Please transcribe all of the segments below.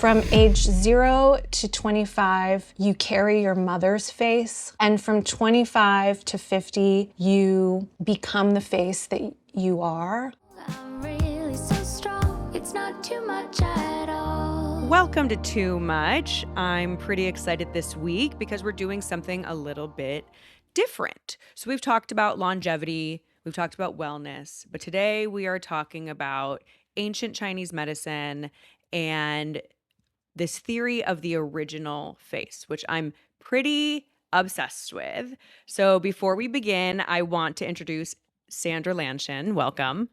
From age 0 to 25, you carry your mother's face. And from 25 to 50, you become the face that you are. I'm really so strong, it's not too much at all. Welcome to Too Much. I'm pretty excited this week because we're doing something a little bit different. So we've talked about longevity, we've talked about wellness, but today we are talking about ancient Chinese medicine and this theory of the original face, which I'm pretty obsessed with. So before we begin, I want to introduce Sandra Lanshin. Welcome.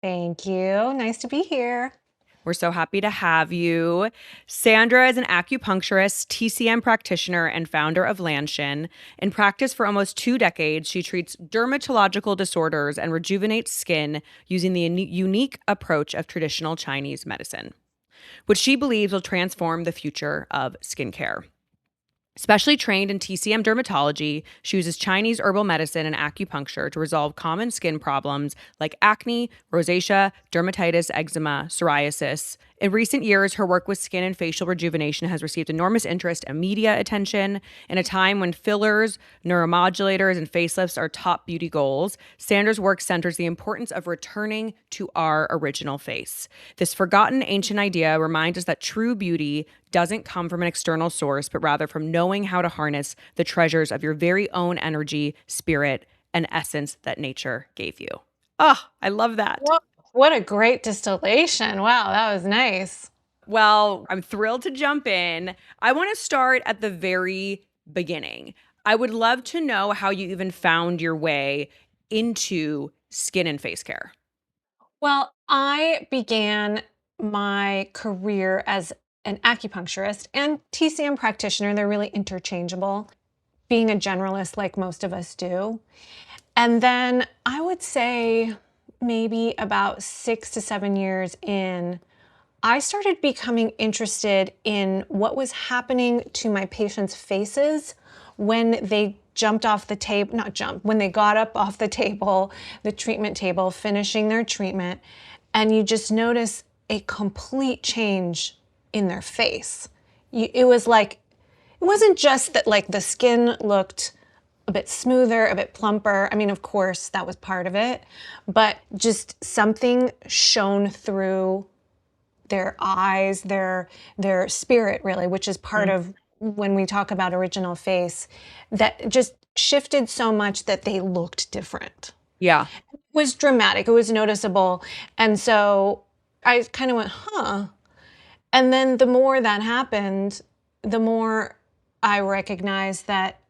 Thank you. Nice to be here. We're so happy to have you. Sandra is an acupuncturist, TCM practitioner, and founder of Lanshin. In practice for almost 2 decades, she treats dermatological disorders and rejuvenates skin using the unique approach of traditional Chinese medicine, which she believes will transform the future of skincare. Specially trained in TCM dermatology, she uses Chinese herbal medicine and acupuncture to resolve common skin problems like acne, rosacea, dermatitis, eczema, psoriasis. In recent years, her work with skin and facial rejuvenation has received enormous interest and media attention. In a time when fillers, neuromodulators, and facelifts are top beauty goals, Sandra's work centers the importance of returning to our original face. This forgotten ancient idea reminds us that true beauty doesn't come from an external source, but rather from knowing how to harness the treasures of your very own energy, spirit, and essence that nature gave you. Oh, I love that. What a great distillation. Wow, that was nice. Well, I'm thrilled to jump in. I want to start at the very beginning. I would love to know how you even found your way into skin and face care. Well, I began my career as an acupuncturist and TCM practitioner. They're really interchangeable, being a generalist like most of us do. And then I would say maybe about 6 to 7 years in, I started becoming interested in what was happening to my patients' faces when they jumped off the table, not jumped, when they got up off the table, the treatment table, finishing their treatment, and you just notice a complete change in their face. It was like, it wasn't just that like the skin looked a bit smoother, a bit plumper. I mean, of course, that was part of it, but just something shone through their eyes, their spirit really, which is part of when we talk about original face, that just shifted so much that they looked different. Yeah. It was dramatic, it was noticeable. And so I kind of went, huh. And then the more that happened, the more I recognized that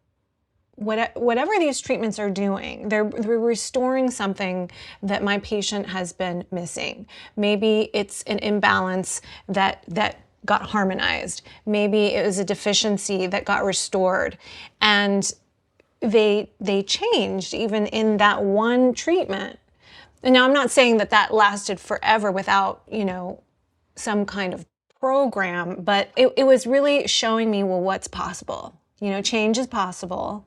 whatever these treatments are doing, they're restoring something that my patient has been missing. Maybe it's an imbalance that got harmonized. Maybe it was a deficiency that got restored. And they changed even in that one treatment. And now I'm not saying that lasted forever without, some kind of program, but it was really showing me, well, what's possible. Change is possible.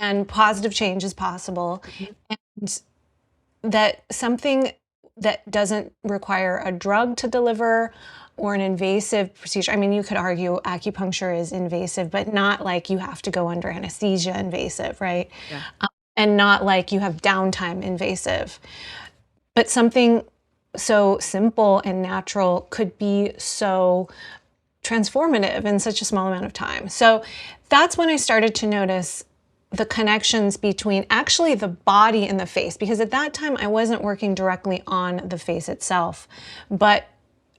And positive change is possible, and that something that doesn't require a drug to deliver or an invasive procedure. I mean, you could argue acupuncture is invasive, but not like you have to go under anesthesia invasive, right? Yeah. And not like you have downtime invasive. But something so simple and natural could be so transformative in such a small amount of time. So that's when I started to notice the connections between actually the body and the face, because at that time I wasn't working directly on the face itself, but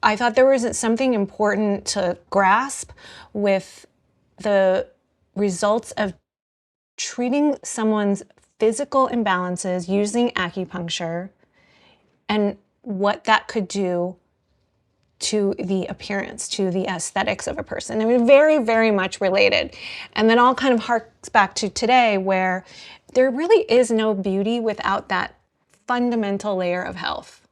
I thought there was something important to grasp with the results of treating someone's physical imbalances using acupuncture and what that could do to the appearance, to the aesthetics of a person. It was very, very much related. And then all kind of harks back to today where there really is no beauty without that fundamental layer of health.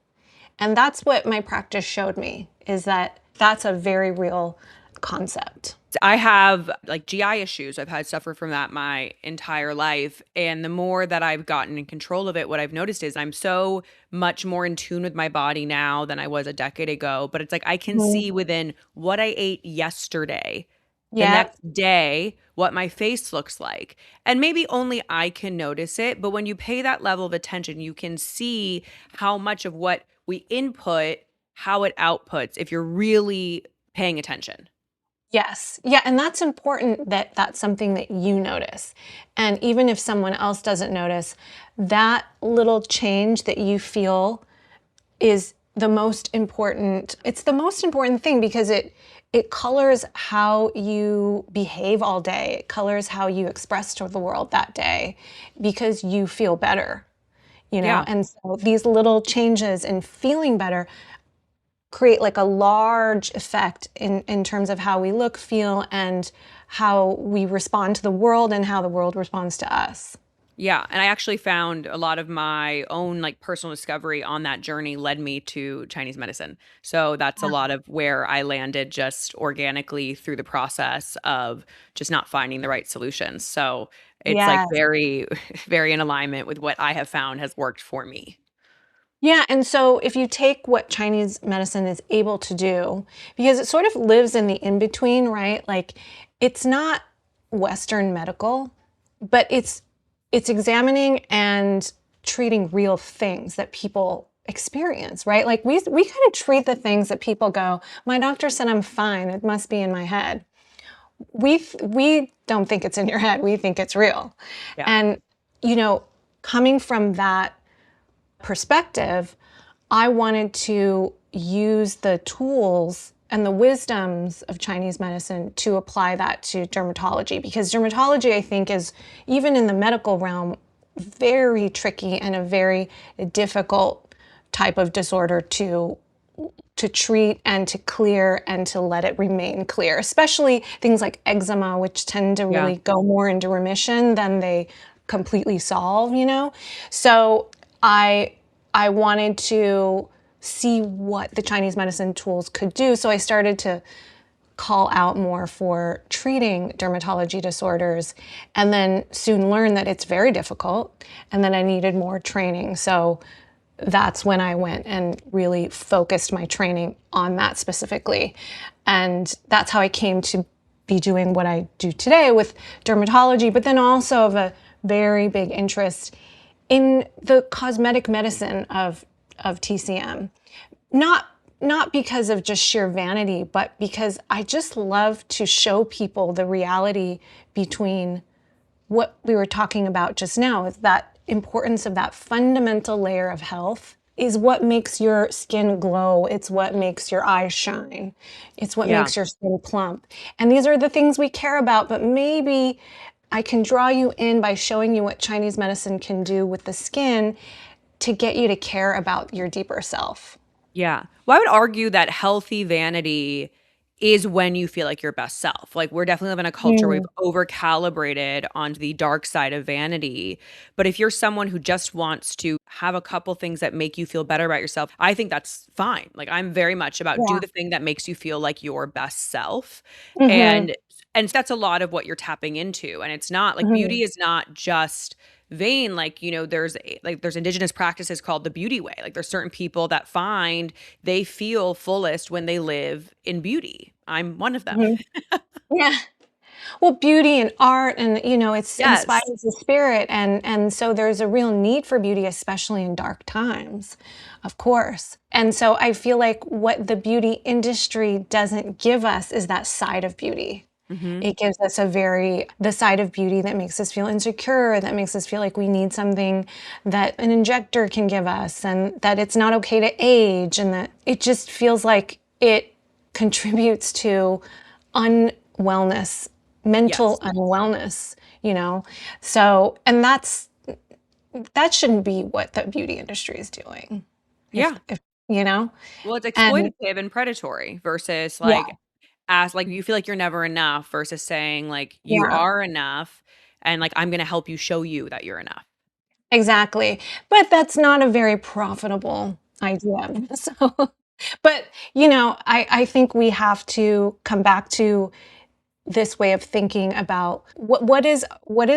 And that's what my practice showed me, is that that's a very real concept. I have like GI issues. I've had suffered from that my entire life. And the more that I've gotten in control of it, what I've noticed is I'm so much more in tune with my body now than I was a decade ago. But it's like I can Mhm. see within what I ate yesterday, the Yeah. next day, what my face looks like. And maybe only I can notice it. But when you pay that level of attention, you can see how much of what we input, how it outputs if you're really paying attention. Yes. Yeah, and that's important that that's something that you notice. And even if someone else doesn't notice, that little change that you feel is the most important. It's the most important thing because it colors how you behave all day. It colors how you express to the world that day because you feel better, you know? Yeah. And so these little changes in feeling better create like a large effect in terms of how we look, feel, and how we respond to the world and how the world responds to us. Yeah, and I actually found a lot of my own like personal discovery on that journey led me to Chinese medicine. So that's a lot of where I landed just organically through the process of just not finding the right solutions. So it's like Yes. very very in alignment with what I have found has worked for me. Yeah, and so if you take what Chinese medicine is able to do, because it sort of lives in the in between, right? Like it's not Western medical, but it's examining and treating real things that people experience, right? Like we kind of treat the things that people go, my doctor said I'm fine, it must be in my head. We don't think it's in your head, we think it's real. Yeah. And you know, coming from that perspective, I wanted to use the tools and the wisdoms of Chinese medicine to apply that to dermatology because dermatology, I think, is even in the medical realm very tricky and a very difficult type of disorder to treat and to clear and to let it remain clear, especially things like eczema, which tend to Yeah. really go more into remission than they completely solve, you know? So I I wanted to see what the Chinese medicine tools could do. So I started to call out more for treating dermatology disorders and then soon learned that it's very difficult and that I needed more training. So that's when I went and really focused my training on that specifically. And that's how I came to be doing what I do today with dermatology, but then also of a very big interest in the cosmetic medicine of TCM. Not not because of just sheer vanity, but because I just love to show people the reality between what we were talking about just now is that importance of that fundamental layer of health is what makes your skin glow. It's what makes your eyes shine. It's what Yeah. makes your skin plump. And these are the things we care about, but maybe I can draw you in by showing you what Chinese medicine can do with the skin to get you to care about your deeper self. Yeah. Well, I would argue that healthy vanity is when you feel like your best self. Like we're definitely living in a culture where Mm. we've over calibrated onto the dark side of vanity. But if you're someone who just wants to have a couple things that make you feel better about yourself, I think that's fine. Like I'm very much about do Yeah. the thing that makes you feel like your best self. Mhm. And that's a lot of what you're tapping into. And it's not like beauty Mhm. is not just vain. Like, there's indigenous practices called the beauty way. Like there's certain people that find they feel fullest when they live in beauty. I'm one of them. Mhm. Yeah. Well, beauty and art and, you know, it's Yes. inspires the spirit and so there's a real need for beauty, especially in dark times, of course. And so I feel like what the beauty industry doesn't give us is that side of beauty. Mhm. It gives us the side of beauty that makes us feel insecure, that makes us feel like we need something that an injector can give us, and that it's not okay to age, and that it just feels like it contributes to unwellness, mental Yes. unwellness, you know? So, and that shouldn't be what the beauty industry is doing. Yeah. If you know? Well, it's And exploitative and predatory versus yeah, like as like you feel like you're never enough versus saying like you yeah. are enough and like I'm going to help you show you that you're enough. Exactly. But that's not a very profitable idea. So But, I think we have to come back to this way of thinking about what is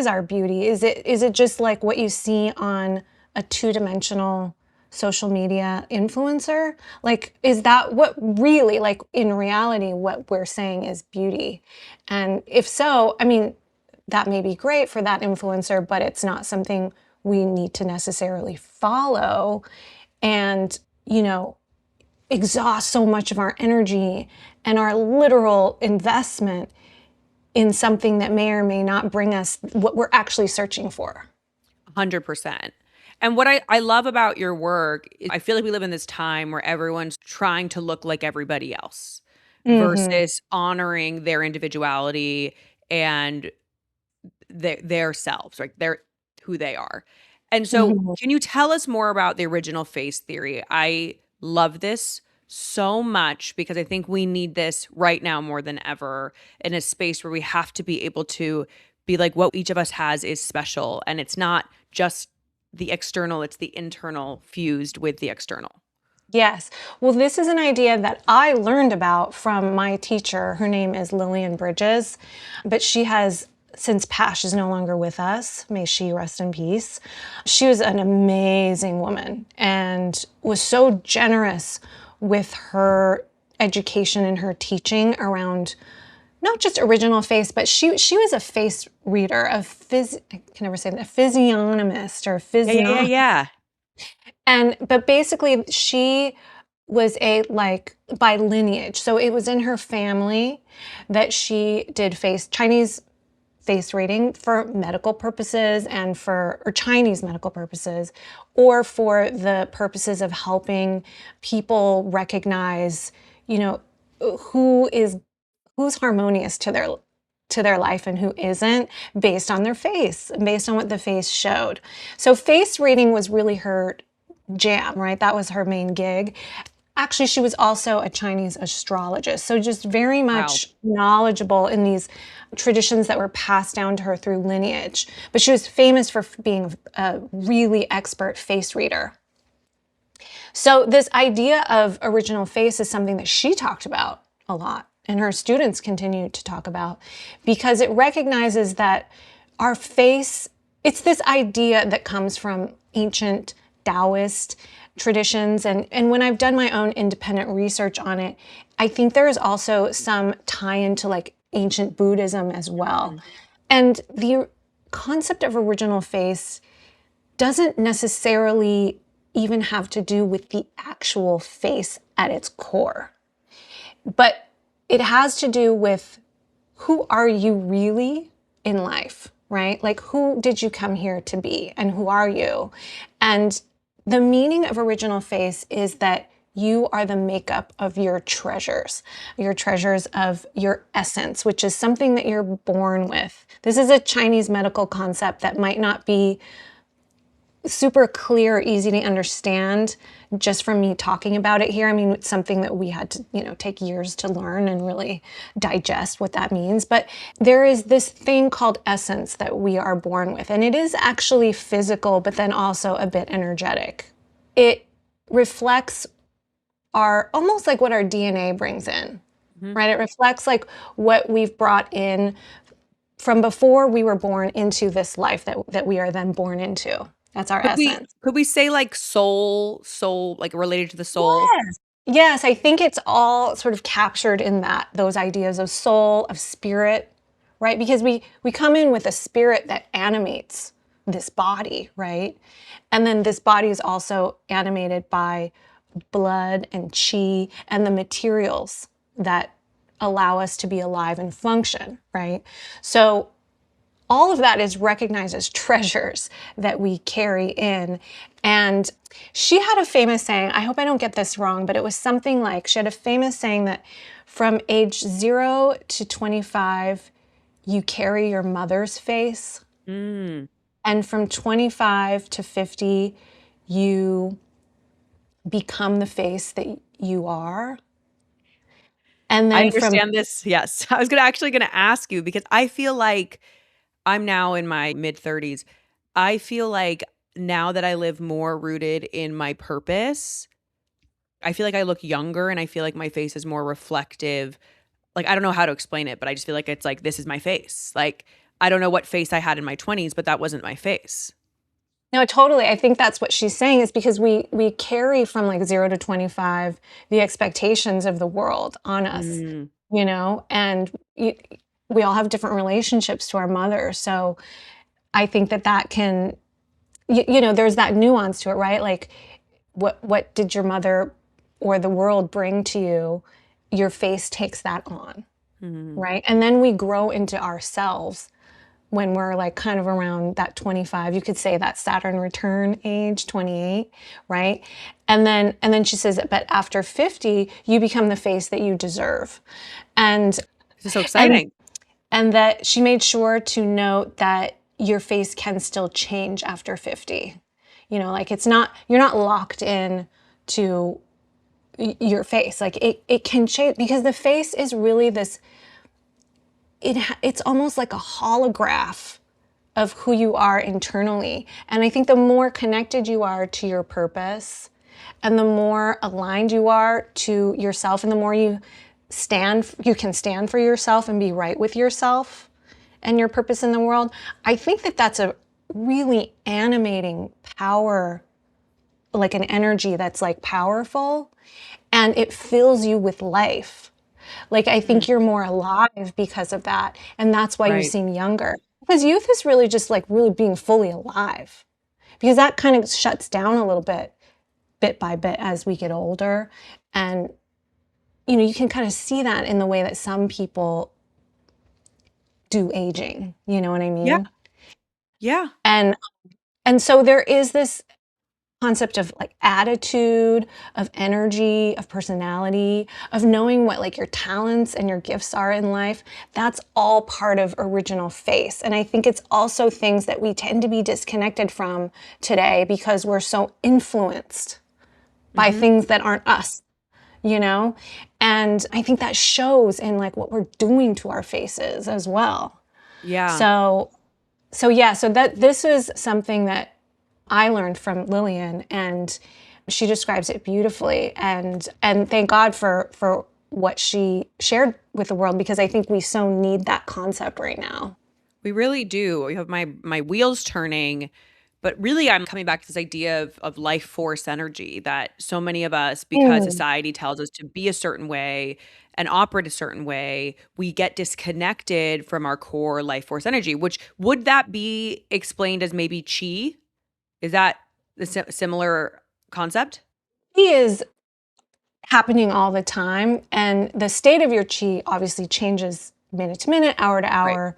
our beauty? Is it just like what you see on a two-dimensional social media influencer? Like, is that what really, like, in reality, what we're saying is beauty? And if so, I mean, that may be great for that influencer, but it's not something we need to necessarily follow and, exhaust so much of our energy and our literal investment in something that may or may not bring us what we're actually searching for. 100%. And what I love about your work is I feel like we live in this time where everyone's trying to look like everybody else Mhm. versus honoring their individuality and their selves, like their who they are. And so, Mhm. can you tell us more about the original face theory? I love this so much because I think we need this right now more than ever in a space where we have to be able to be like what each of us has is special and it's not just the external, it's the internal fused with the external. Yes. Well, this is an idea that I learned about from my teacher. Her name is Lillian Bridges, but she has since passed. She's no longer with us. May she rest in peace. She was an amazing woman and was so generous with her education and her teaching around not just original face, but she was a face reader, I can never say that, a physiognomist or Yeah, yeah, yeah, physio. yeah. And but basically she was a like by lineage. So it was in her family that she did Chinese face reading for medical purposes and for or Chinese medical purposes or for the purposes of helping people recognize, you know, who is who's harmonious to their life and who isn't based on their face, based on what the face showed. So face reading was really her jam, right? That was her main gig. Actually, she was also a Chinese astrologist, so just very Wow. much knowledgeable in these traditions that were passed down to her through lineage. But she was famous for being a really expert face reader. So, this idea of original face is something that she talked about a lot, and her students continue to talk about because it recognizes that our face, it's this idea that comes from ancient Taoist traditions. And when I've done my own independent research on it, I think there is also some tie into like ancient Buddhism as well. Mhm. And the concept of original face doesn't necessarily even have to do with the actual face at its core, but it has to do with who are you really in life, right? Like, who did you come here to be and who are you? And the meaning of original face is that you are the makeup of your treasures of your essence, which is something that you're born with. This is a Chinese medical concept that might not be super clear, easy to understand just from me talking about it here. I mean, it's something that we had to, take years to learn and really digest what that means. But there is this thing called essence that we are born with, and it is actually physical, but then also a bit energetic. It reflects our almost like what our DNA brings in, Mhm. right? It reflects like what we've brought in from before we were born into this life that we are then born into. That's our essence. Could we say like soul, like related to the soul? Yes. Yes, I think it's all sort of captured in those ideas of soul, of spirit, right? Because we come in with a spirit that animates this body, right? And then this body is also animated by blood and chi and the materials that allow us to be alive and function, right? So all of that is recognized as treasures that we carry in. And she had a famous saying, I hope I don't get this wrong, but it was something like she had a famous saying that from age 0 to 25, you carry your mother's face. Mm. And from 25 to 50, you become the face that you are. And I then from understand this, yes. I was gonna ask you because I feel like I'm now in my mid-30s. I feel like now that I live more rooted in my purpose, I feel like I look younger and I feel like my face is more reflective. Like, I don't know how to explain it, but I just feel like it's like, this is my face. Like, I don't know what face I had in my 20s, but that wasn't my face. No, totally. I think that's what she's saying is because we carry from like 0 to 25 the expectations of the world on us, Mm, and we all have different relationships to our mother. So I think that can, there's that nuance to it, right? Like, what did your mother or the world bring to you? Your face takes that on, mm, right? And then we grow into ourselves when we're like kind of around that 25, you could say that Saturn return age, 28, right? And then she says, but after 50, you become the face that you deserve. And this is so and exciting. and that she made sure to note that your face can still change after 50. Like you're not locked in to your face. Like it can change because the face is really this, it's almost like a holograph of who you are internally. And I think the more connected you are to your purpose and the more aligned you are to yourself and the more you can stand for yourself and be right with yourself and your purpose in the world, I think that's a really animating power, like an energy that's like powerful and it fills you with life. Like, I Mm, think you're more alive because of that. And that's why you right. seem younger. Because youth is really just like really being fully alive. Because that kind of shuts down a little bit by bit as we get older. And, you can kind of see that in the way that some people do aging. You know what I Yeah. mean? Yeah. And and so there is this concept of like attitude, of energy, of personality, of knowing what like your talents and your gifts are in life. That's all part of original face. And I think it's also things that we tend to be disconnected from today because we're so influenced by Hmm. things that aren't us, you know? And I think that shows in like what we're doing to our faces as well. Yeah. So so that this is something that I learned from Lillian, and she describes it beautifully. And thank God for what she shared with the world because I think we so need that concept right now. We really do. We have my wheels turning, but really I'm coming back to this idea of life force energy that so many of us, because Mm. society tells us to be a certain way and operate a certain way, we get disconnected from our core life force energy, which would that be explained as maybe chi? Is that the similar concept? He is happening all the time, and the state of your chi obviously changes minute to minute, hour to Right. hour,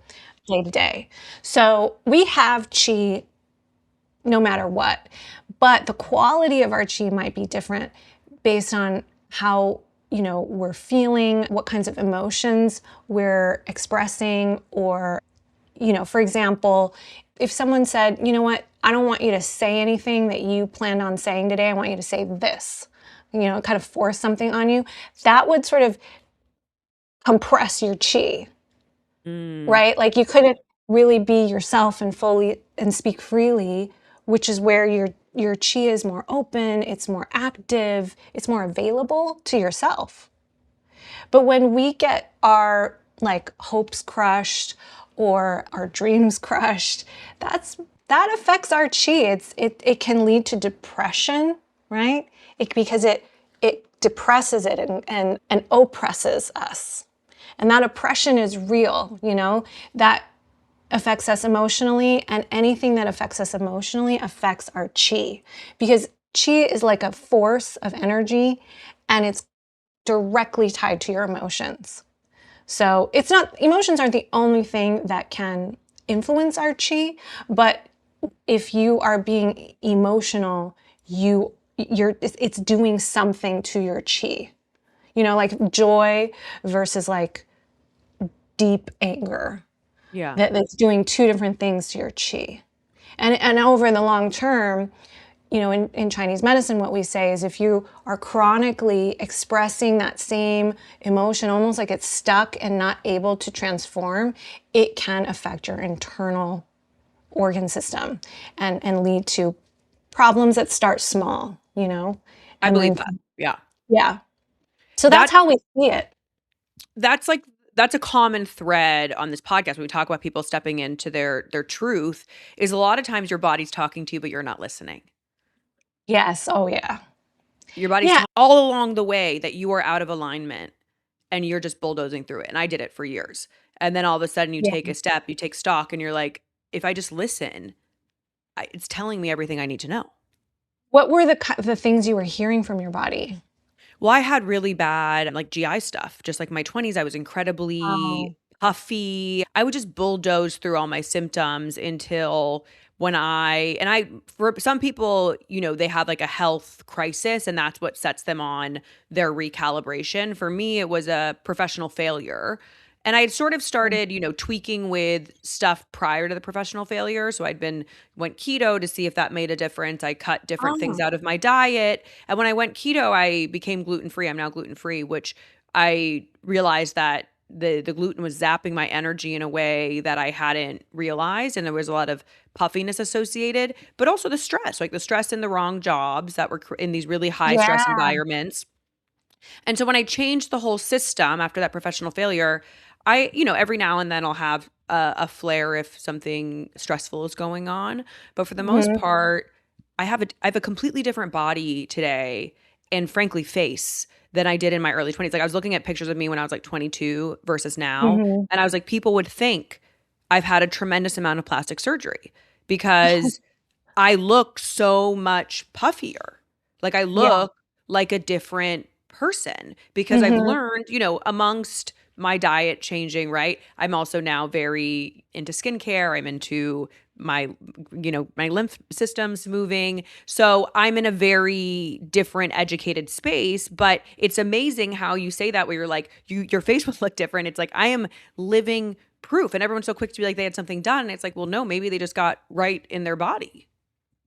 day to day. So we have chi no matter what. But the quality of our chi might be different based on how, we're feeling, what kinds of emotions we're expressing, or, for example, if someone said, you know what, I don't want you to say anything that you planned on saying today, I want you to say this, kind of force something on you, that would sort of compress your chi, Mm, right? Like you couldn't really be yourself and fully and speak freely, which is where your chi is more open, it's more active, it's more available to yourself. But when we get our like hopes crushed or our dreams crushed, that affects our chi. It can lead to depression, right? Because it depresses it and oppresses us. And that oppression is real, that affects us emotionally, and anything that affects us emotionally affects our chi because chi is like a force of energy and it's directly tied to your emotions. So it's not, emotions aren't the only thing that can influence our chi, but if you are being emotional, it's doing something to your chi. Like joy versus like deep anger. yeah. That's doing two different things to your chi. And over in the long term, in Chinese medicine, what we say is if you are chronically expressing that same emotion, almost like it's stuck and not able to transform, it can affect your internal organ system and lead to problems that start small, I and believe then that. Yeah. Yeah. So that's That how we see it. that's like that's a common thread on this podcast when we talk about people stepping into their truth is a lot of times your body's talking to you but you're not listening. Yes. Oh, yeah. Your body's Yeah. all along the way that you are out of alignment and you're just bulldozing through it. And I did it for years. And then all of a sudden you Yeah. take a step, you take stock and you're like, if I just listen, it's telling me everything I need to know. What were the things you were hearing from your body? Well, I had really bad like GI stuff. Just like my 20s, I was incredibly Oh. puffy. I would just bulldoze through all my symptoms until when for some people, they have like a health crisis and that's what sets them on their recalibration. For me, it was a professional failure. And I had sort of started, tweaking with stuff prior to the professional failure. So went keto to see if that made a difference. I cut different things Oh. out of my diet. And when I went keto, I became gluten free. I'm now gluten free, which I realized that the gluten was zapping my energy in a way that I hadn't realized. And there was a lot of puffiness associated, but also the stress, like the stress in the wrong jobs that were in these really high stress Yeah. environments. And so when I changed the whole system after that professional failure, every now and then I'll have a flare if something stressful is going on. But for the most Mhm. part, I have a completely different body today and frankly face than I did in my early 20s. Like I was looking at pictures of me when I was like 22 versus now. Mhm. And I was like, people would think I've had a tremendous amount of plastic surgery because I look so much puffier. Like I Yeah. look like a different person because I've Mhm. learned, amongst my diet changing, right? I'm also now very into skincare. I'm into my lymph systems moving. So I'm in a very different educated space, but it's amazing how you say that where you're like, your face would look different. It's like I am living proof and everyone's so quick to be like they had something done. And it's like, well, no, maybe they just got right in their body.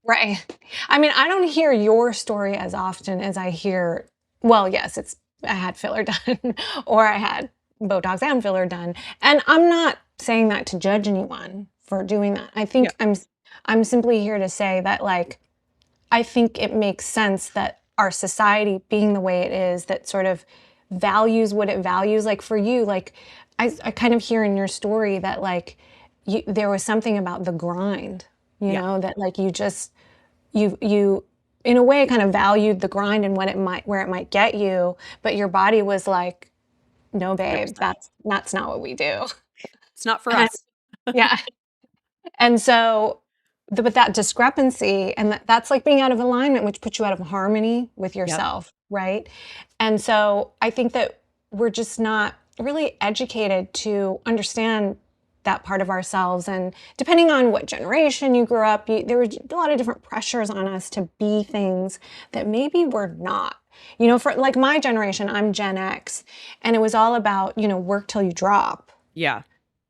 Right. I mean, I don't hear your story as often as I hear, well, yes, it's I had filler done or I had Botox and filler done. And I'm not saying that to judge anyone for doing that. I Yeah. think I'm simply here to say that like I think it makes sense that our society being the way it is that sort of values what it values like for you like I kind of hear in your story that like there was something about the grind, Yeah. that like you in a way kind of valued the grind and where it might get you, but your body was like, no Nope. babe, that's not what we do. It's not for And us. yeah. And so but that discrepancy and that's like being out of alignment, which puts you out of harmony with Yep. yourself, right? And so I think that we're just not really educated to understand that part of ourselves. And depending on what generation you grew up, there were a lot of different pressures on us to be things that maybe we're not. For like my generation, I'm Gen X, and it was all about, work till you drop. Yeah.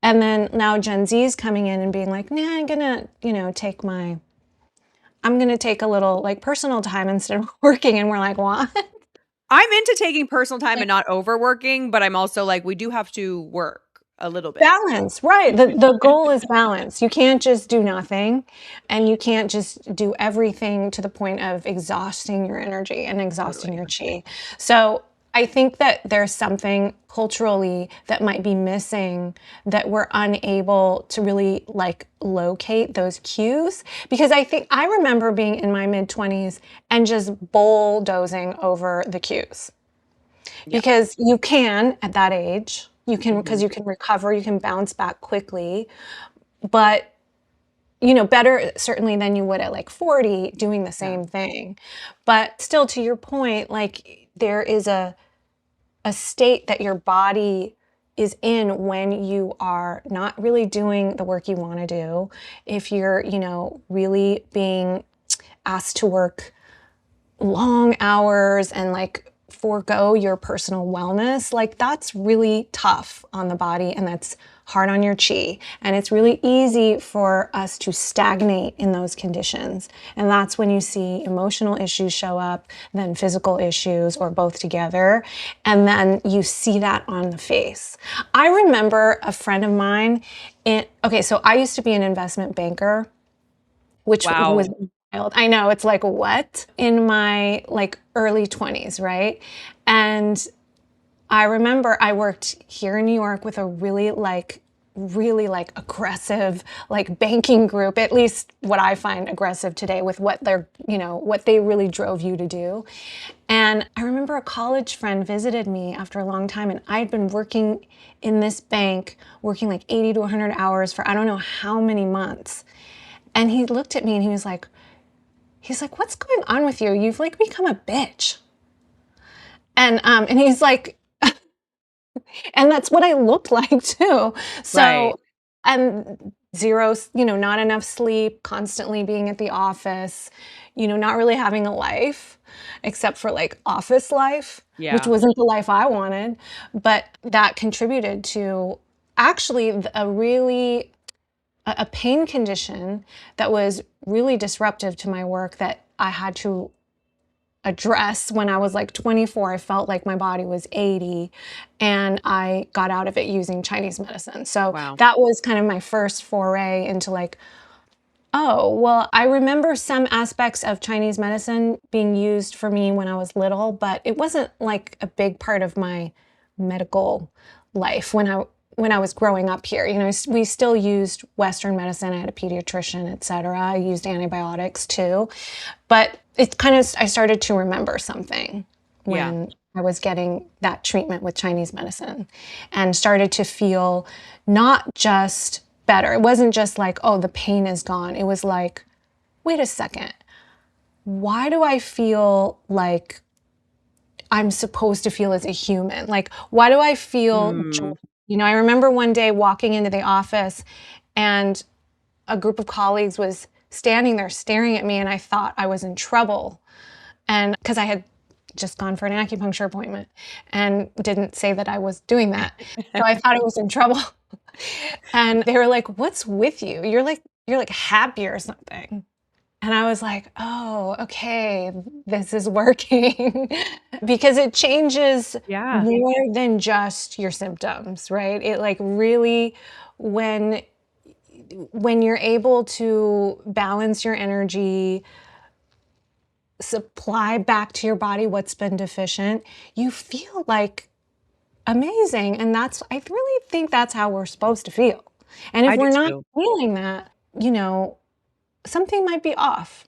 And then now Gen Z is coming in and being like, nah, I'm gonna take a little like personal time instead of working. And we're like, what? I'm into taking personal time and not overworking, but I'm also like, we do have to work a little bit. Balance, right. The goal is balance. You can't just do nothing and you can't just do everything to the point of exhausting your energy and exhausting Totally. your chi. So I think that there's something culturally that might be missing that we're unable to really like locate those cues because I remember being in my mid 20s and just bulldozing over the cues Yeah. because you can at that age because Mhm. you can recover, you can bounce back quickly, but better certainly than you would at like 40 doing the Yeah. same thing. But still, to your point, like there is a state that your body is in when you are not really doing the work you want to do, if you're really being asked to work long hours and like forego your personal wellness, like that's really tough on the body and that's hard on your chi. And it's really easy for us to stagnate in those conditions. And that's when you see emotional issues show up, then physical issues, or both together. And then you see that on the face. I remember a friend of mine, okay, so I used to be an investment banker, which was Wow. I know, it's like, what? In my like early 20s, right? And I remember I worked here in New York with a really like aggressive like banking group, at least what I find aggressive today with what they're, what they really drove you to do. And I remember a college friend visited me after a long time, and I'd been working in this bank, working like 80 to 100 hours for I don't know how many months. And he looked at me and he's like, what's going on with you? You've like become a bitch. And he's like, and that's what I looked like too. Right. So, and zero, not enough sleep, constantly being at the office, not really having a life except for like office life, which Yeah. wasn't the life I wanted. But that contributed to actually a pain condition that was really disruptive to my work that I had to address when I was like 24. I felt like my body was 80, and I got out of it using Chinese medicine. So Wow. that was kind of my first foray into like, oh, well, I remember some aspects of Chinese medicine being used for me when I was little, but it wasn't like a big part of my medical life when I was growing up here. We still used Western medicine. I had a pediatrician, et cetera. I used antibiotics too. But I started to remember something Yeah. when I was getting that treatment with Chinese medicine and started to feel not just better. It wasn't just like, oh, the pain is gone. It was like, wait a second. Why do I feel like I'm supposed to feel as a human? Like, why do I feel joy? Mm. I remember one day walking into the office and a group of colleagues was standing there staring at me, and I thought I was in trouble. And because I had just gone for an acupuncture appointment and didn't say that I was doing that. So I thought I was in trouble. And they were like, "What's with you? You're like happy or something." And I was like, "Oh, okay, this is working." Because it changes Yeah. more than just your symptoms, right? It like really when you're able to balance your energy, supply back to your body what's been deficient, you feel like amazing. And I really think that's how we're supposed to feel. And if I do we're not too. feeling that, you know, something might be off.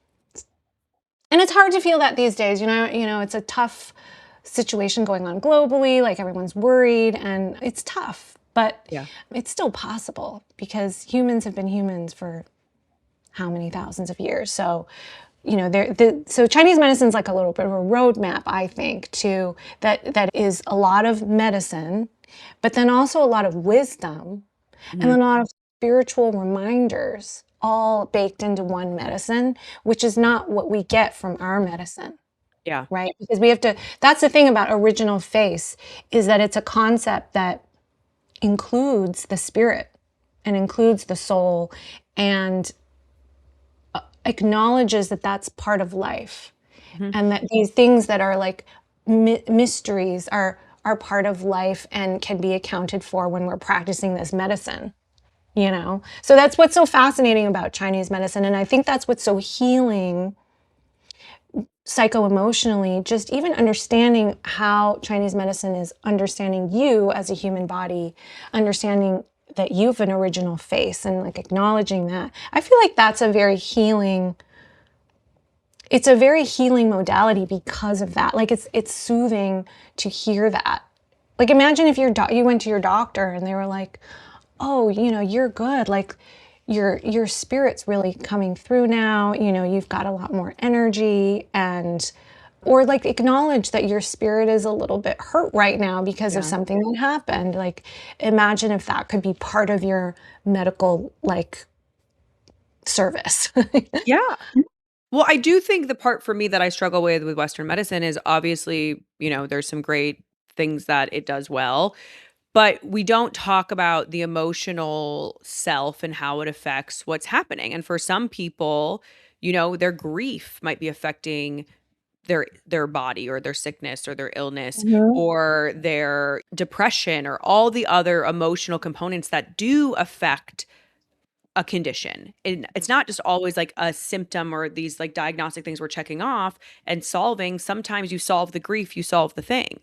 And it's hard to feel that these days. It's a tough situation going on globally, like everyone's worried and it's tough, but Yeah. it's still possible because humans have been humans for how many thousands of years. So, so Chinese medicine is like a little bit of a roadmap, I think, to that is a lot of medicine, but then also a lot of wisdom, and Mhm. then a lot of spiritual reminders, all baked into one medicine, which is not what we get from our medicine, Yeah. right? Because we have to. That's the thing about original face is that it's a concept that includes the spirit and includes the soul and acknowledges that that's part of life, Mhm. and that these things that are like mysteries are part of life and can be accounted for when we're practicing this medicine. So that's what's so fascinating about Chinese medicine, and I think that's what's so healing psycho-emotionally, just even understanding how Chinese medicine is understanding you as a human body, understanding that you have an original face and like acknowledging that. I feel like that's it's a very healing modality because of that. Like it's soothing to hear that. Like imagine if you went to your doctor and they were like, "Oh, you're good. Like your spirit's really coming through now. You've got a lot more energy and or like acknowledge that your spirit is a little bit hurt right now because of Yeah. something that happened. Like imagine if that could be part of your medical like service." Yeah. Well, I do think the part for me that I struggle with Western medicine is obviously, there's some great things that it does well, but we don't talk about the emotional self and how it affects what's happening. And for some people, their grief might be affecting their body or their sickness or their illness Mhm. or their depression or all the other emotional components that do affect a condition. And it's not just always like a symptom or these like diagnostic things we're checking off and solving. Sometimes you solve the grief, you solve the thing.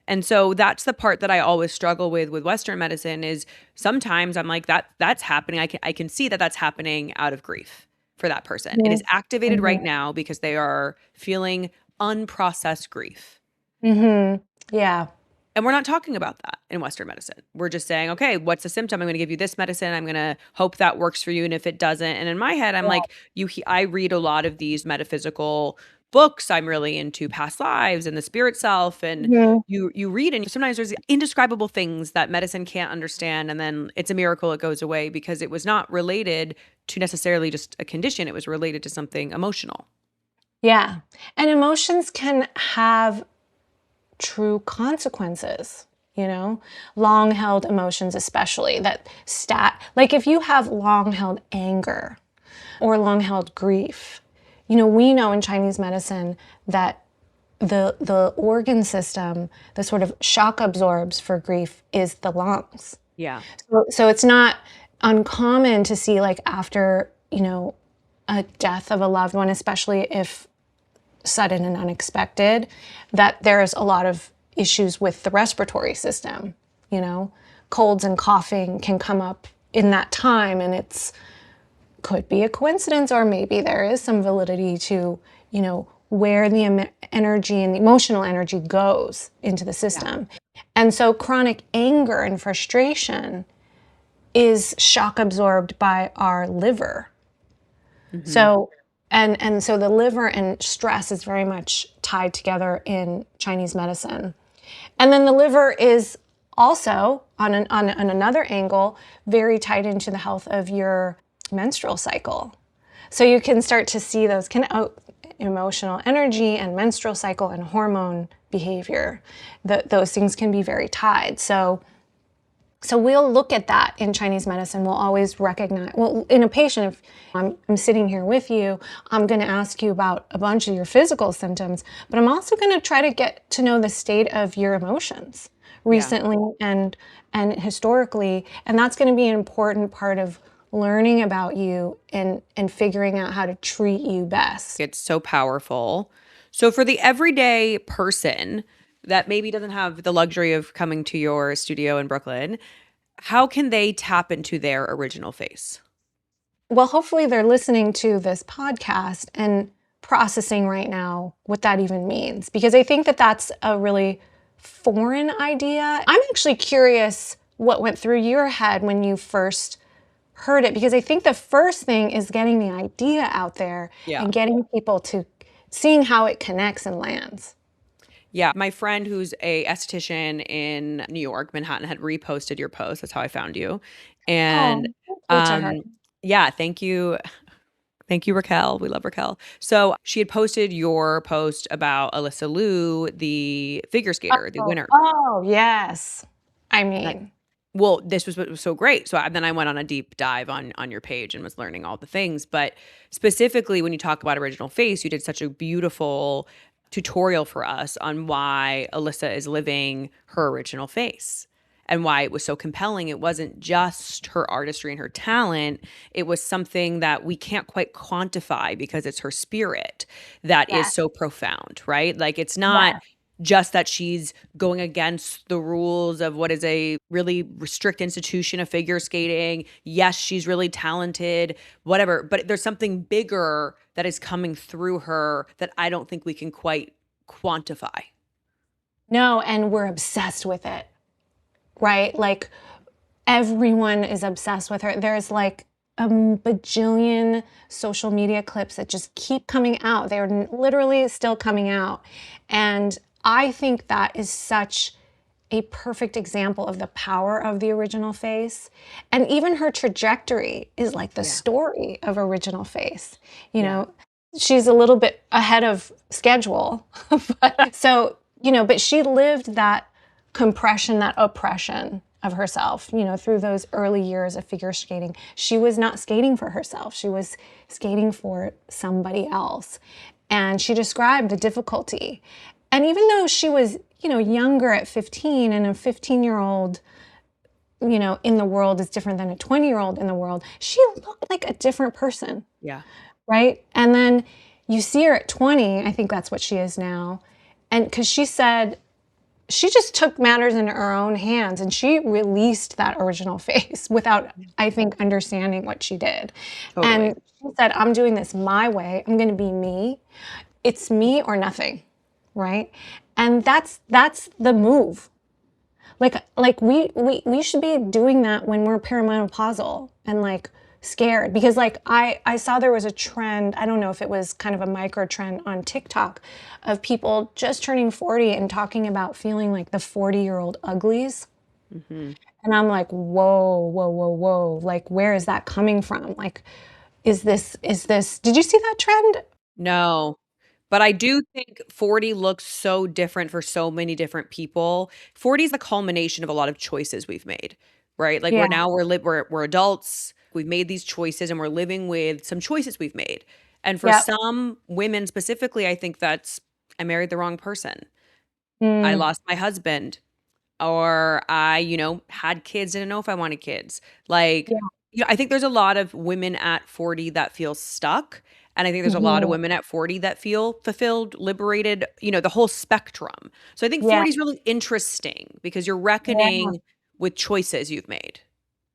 And so that's the part that I always struggle with Western medicine is sometimes I'm like that's happening. I can see that that's happening out of grief for that person. It is activated right Mhm. now because they are feeling unprocessed grief. Mhm. Yeah. And we're not talking about that in Western medicine. We're just saying, okay, what's the symptom? I'm going to give you this medicine. I'm going to hope that works for you. And if it doesn't, and in my head, I'm Yeah. like, I read a lot of these metaphysical books. I'm really into past lives and the spirit self. And Mhm. you read, and sometimes there's indescribable things that medicine can't understand. And then it's a miracle it goes away because it was not related to necessarily just a condition. It was related to something emotional. Yeah. And emotions can have true consequences, long held emotions, especially like if you have long held anger or long held grief, we know in Chinese medicine that the organ system, the sort of shock absorbs for grief is the lungs. Yeah. So it's not uncommon to see like after, a death of a loved one, especially if sudden and unexpected, that there's a lot of issues with the respiratory system. Colds and coughing can come up in that time, and it's could be a coincidence, or maybe there is some validity to, where the energy and the emotional energy goes into the system. And so chronic anger and frustration is shock absorbed by our liver. Mm-hmm. So and so the liver and stress is very much tied together in Chinese medicine. And then the liver is also on another angle very tied into the health of your menstrual cycle. So you can start to see those emotional energy and menstrual cycle and hormone behavior. Those things can be very tied. So we'll look at that in Chinese medicine. We'll always recognize, well, in a patient, if I'm sitting here with you, I'm going to ask you about a bunch of your physical symptoms, but I'm also going to try to get to know the state of your emotions Yeah. recently and historically. And that's going to be an important part of learning about you and figuring out how to treat you best. It's so powerful. So for the everyday person that maybe doesn't have the luxury of coming to your studio in Brooklyn, how can they tap into their original face? Well, hopefully they're listening to this podcast and processing right now what that even means, because I think that that's a really foreign idea. I'm actually curious what went through your head when you first heard it, because I think the first thing is getting the idea out there Yeah. and getting people to seeing how it connects and lands. Yeah. My friend who's a esthetician in New York, Manhattan, had reposted your post. That's how I found you. And Oh, thank you to her. um, yeah, thank you. Thank you, Raquel. We love Raquel. So she had posted your post about Alyssa Liu, the figure skater, the winner. Oh, yes. I And mean, well, this was what was so great. So then I went on a deep dive on your page and was learning all the things. But specifically, when you talk about original face, you did such a beautiful tutorial for us on why Alyssa is living her original face and why it was so compelling. It wasn't just her artistry and her talent. It was something that we can't quite quantify because it's her spirit that is yes, so profound, right? Like it's not yes, just that she's going against the rules of what is a really strict institution of figure skating. Yes, she's really talented, whatever, but there's something bigger that is coming through her that I don't think we can quite quantify. no, and we're obsessed with it, right? Like everyone is obsessed with her. There's like a bajillion social media clips that just keep coming out. They're literally still coming out. And I think that is such a perfect example of the power of the original face. And even her trajectory is like the Yeah. story of original face. You Yeah. know, she's a little bit ahead of schedule. But she lived that compression, that oppression of herself, through those early years of figure skating. She was not skating for herself. She was skating for somebody else. And she described the difficulty. And even though she was, younger at 15 and a 15-year-old in the world is different than a 20-year-old in the world. She looked like a different person, Yeah. right? And then you see her at 20, I think that's what she is now. And because she said she just took matters into her own hands and she released that original face without, I think, understanding what she did. Totally. And she said, I'm doing this my way. I'm going to be me. It's me or nothing, right? And that's the move. Like we should be doing that when we're perimenopausal and like scared, because like I saw there was a trend, I don't know if it was kind of a micro trend on TikTok, of people just turning 40 and talking about feeling like the 40-year-old uglies. Mm-hmm. And I'm like, whoa, whoa, whoa, whoa. Like, where is that coming from? Like, did you see that trend? No. But I do think 40 looks so different for so many different people. 40 is the culmination of a lot of choices we've made, right? Like Yeah. we're adults. We've made these choices and we're living with some choices we've made. And for Yep. some women specifically, I think that's I married the wrong person. I Mm, lost my husband, or I, had kids, didn't know if I wanted kids. Like, yeah. I think there's a lot of women at 40 that feel stuck. And I think there's a lot of Mhm. women at 40 that feel fulfilled, liberated, the whole spectrum. So I think Yeah. 40 is really interesting because you're Yeah. reckoning with choices you've made.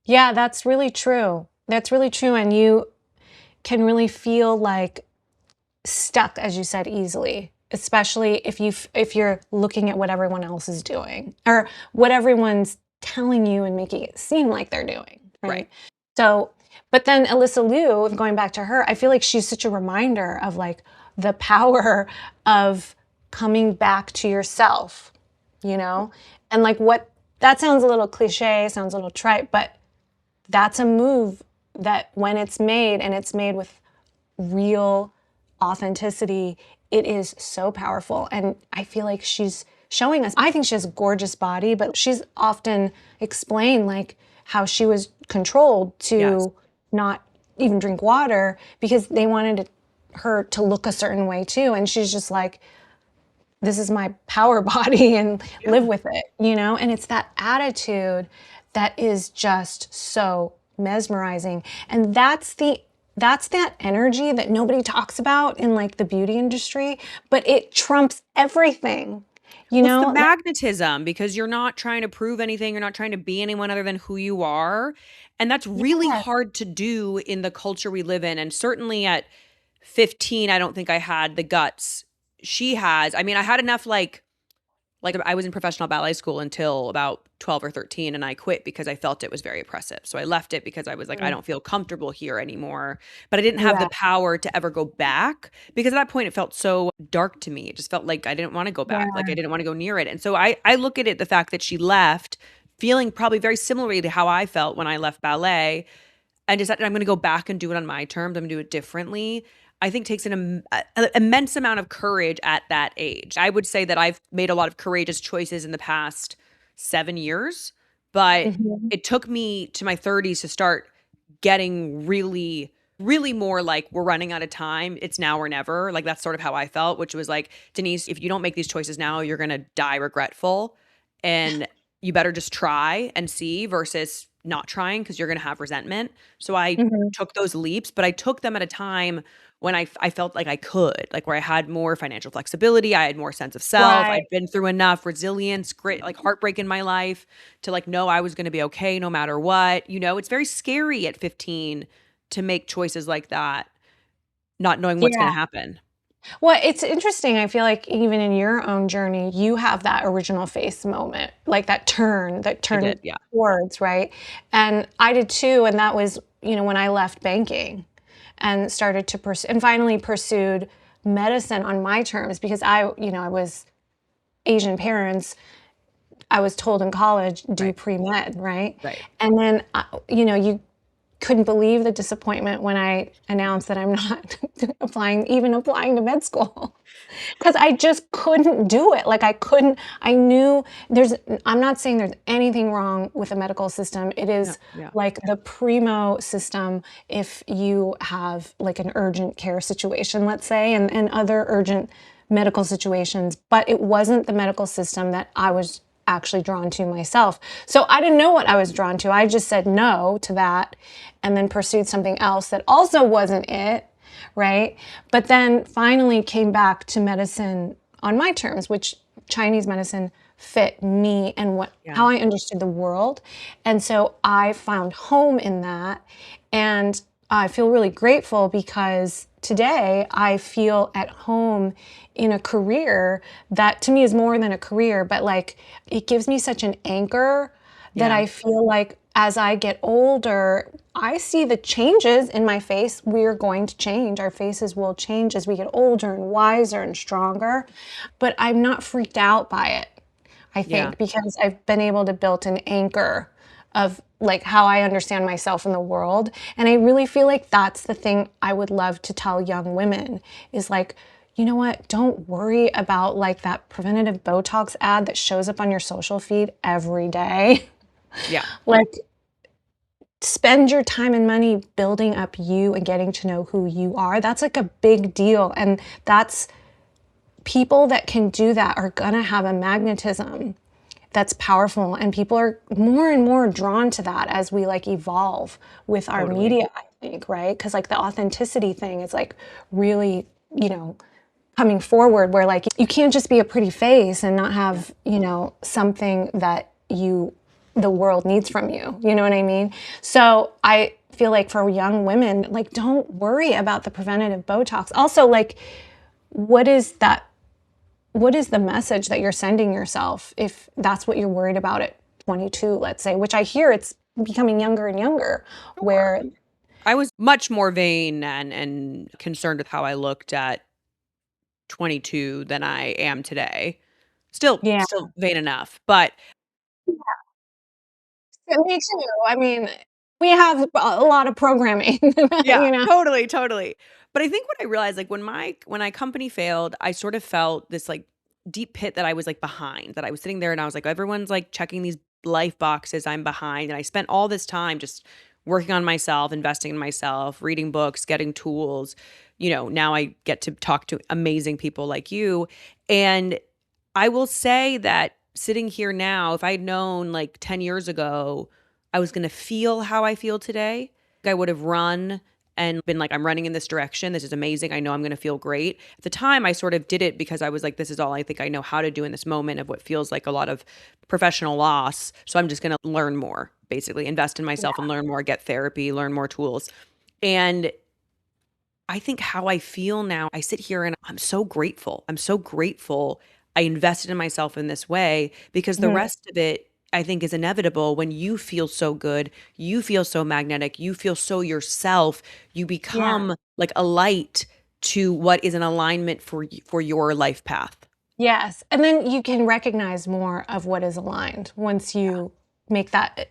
Yeah, that's really true. That's really true. And you can really feel like stuck, as you said, easily, especially if you're looking at what everyone else is doing or what everyone's telling you and making it seem like they're doing, Right. right? So, but then Alyssa Liu, going back to her, I feel like she's such a reminder of like the power of coming back to yourself, you know? And like what that sounds a little cliche, sounds a little trite, but that's a move that when it's made and it's made with real authenticity, it is so powerful. And I feel like she's showing us, I think she has a gorgeous body, but she's often explained like how she was controlled Yes. to not even drink water because they wanted her to look a certain way too. And she's just like, this is my power body and live Yeah. with it, And it's that attitude that is just so mesmerizing. And that's that energy that nobody talks about in like the beauty industry, but it trumps everything. You Well, it's the know? That, magnetism because you're not trying to prove anything. You're not trying to be anyone other than who you are. And that's really yeah. hard to do in the culture we live in. And certainly at 15, I don't think I had the guts she has. I mean, I had enough like I was in professional ballet school until about 12 or 13 and I quit because I felt it was very oppressive. So I left it because I was like I Mm, don't feel comfortable here anymore. But I didn't have yeah. the power to ever go back because at that point it felt so dark to me. It just felt like I didn't want to go back. Like Yeah. I didn't want to go near it. And so I look at it the fact that she left feeling probably very similarly to how I felt when I left ballet and decided I'm going to go back and do it on my terms. I'm going to do it differently. I think takes an immense amount of courage at that age. I would say that I've made a lot of courageous choices in the past 7 years, but Mhm. it took me to my 30s to start getting really, really more like we're running out of time. It's now or never. Like that's sort of how I felt, which was like, Denise, if you don't make these choices now, you're going to die regretful. And you better just try and see versus not trying because you're going to have resentment. So I Mhm. took those leaps, but I took them at a time when I felt like I could, like where I had more financial flexibility, I had more sense of self, Right. I'd been through enough resilience, grit, like heartbreak in my life to like know I was going to be okay no matter what. It's very scary at 15 to make choices like that, not knowing what's Yeah. going to happen. Well, it's interesting. I feel like even in your own journey, you have that original face moment, like that I turn did, yeah. towards, right? And I did too. And that was, when I left banking and started to pursue and finally pursued medicine on my terms because I was Asian parents. I was told in college, do Right, pre-med, right? right. And then, you couldn't believe the disappointment when I announced that I'm not even applying to med school. Because I just couldn't do it. Like I couldn't, I knew I'm not saying there's anything wrong with the medical system. It No, is yeah. like the primo system if you have like an urgent care situation, let's say, and other urgent medical situations. But it wasn't the medical system that I was actually drawn to myself. So I didn't know what I was drawn to. I just said no to that and then pursued something else that also wasn't it, right? But then finally came back to medicine on my terms, which Chinese medicine fit me and how I understood the world. And so I found home in that. And I feel really grateful because today I feel at home in a career that to me is more than a career, but like it gives me such an anchor that I feel like as I get older, I see the changes in my face. We're going to change. Our faces will change as we get older and wiser and stronger. But I'm not freaked out by it, I think, because I've been able to build an anchor of like how I understand myself in the world. And I really feel like that's the thing I would love to tell young women is like, you know what? Don't worry about like that preventative Botox ad that shows up on your social feed every day. Yeah. Like, spend your time and money building up you and getting to know who you are. That's like a big deal. And that's people that can do that are gonna have a magnetism that's powerful. And people are more and more drawn to that as we like evolve with our media, I think, right? Because like the authenticity thing is like really, coming forward where like you can't just be a pretty face and not have, something that the world needs from you. You know what I mean? So I feel like for young women, like don't worry about the preventative Botox. Also, like, what is the message that you're sending yourself if that's what you're worried about at 22, let's say, which I hear it's becoming younger and younger, where I was much more vain and concerned with how I looked at 22 than I am today. Still yeah, vain enough, but me too. I mean, we have a lot of programming, yeah, you know? totally, totally. But I think what I realized, like when my company failed, I sort of felt this like deep pit that I was like behind, that I was sitting there and I was like, everyone's like checking these life boxes, I'm behind. And I spent all this time just working on myself, investing in myself, reading books, getting tools. Now I get to talk to amazing people like you. And I will say that sitting here now, if I'd known like 10 years ago, I was going to feel how I feel today, I would have run and been like, I'm running in this direction. This is amazing. I know I'm going to feel great. At the time, I sort of did it because I was like, this is all I think I know how to do in this moment of what feels like a lot of professional loss. So I'm just going to learn more, basically, invest in myself and learn more, get therapy, learn more tools. And I think how I feel now, I sit here and I'm so grateful. I'm so grateful I invested in myself in this way because the rest of it, I think, is inevitable. When you feel so good, you feel so magnetic, you feel so yourself, you Yeah. become like a light to what is an alignment for your life path. Yes. And then you can recognize more of what is aligned once you make that